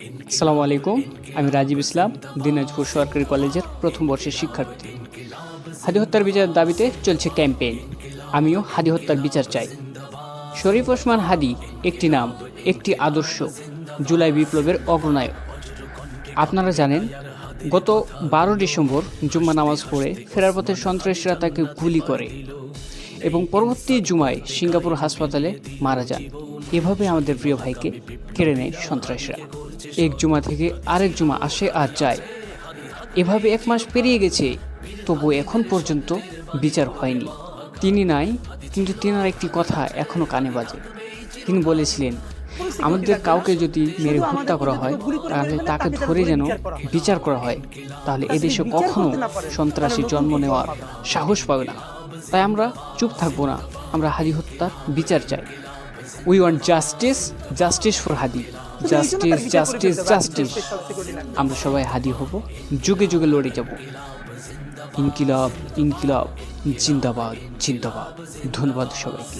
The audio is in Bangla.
আসসালামু আলাইকুম। আমি রাজীব ইসলাম, দিনাজপুর সরকারি কলেজের প্রথম বর্ষের শিক্ষার্থী। হাদি হত্যার বিচারের দাবিতে চলছে ক্যাম্পেইন। আমিও হাদি হত্যার বিচার চাই। শরীফ ওসমান হাদি একটি নাম, একটি আদর্শ, জুলাই বিপ্লবের অগ্রনায়ক। আপনারা জানেন, গত 12 ডিসেম্বর জুম্মা নামাজ পড়ে ফেরার পথে সন্ত্রাসীরা তাকে গুলি করে এবং পরবর্তী জুমায় সিঙ্গাপুর হাসপাতালে মারা যান। এভাবে আমাদের প্রিয় ভাইকে কেড়ে নেয় সন্ত্রাসীরা। এক জুমা থেকে আরেক জুমা আসে আর যায়। এভাবে 1 মাস পেরিয়ে গেছে, তবু এখন পর্যন্ত বিচার হয়নি। তিনি নাই, কিন্তু তেনার একটি কথা এখনও কানে বাজে। তিনি বলেছিলেন, আমাদের কাউকে যদি মেরে হত্যা করা হয় তাহলে তাকে ধরে যেন বিচার করা হয়, তাহলে এদেশে কখনো সন্ত্রাসী জন্ম নেওয়ার সাহস পাবে না। তাই আমরা চুপ থাকবো না, আমরা হাদি হত্যার বিচার চাই। We want justice, justice for Hadi, justice, justice, justice. আমরা সবাই হাদি হব, যুগে যুগে লড়ে যাব। ইনকিলাব, ইনকিলাব, জিন্দাবাদ, জিন্দাবাদ। ধন্যবাদ সবাইকে।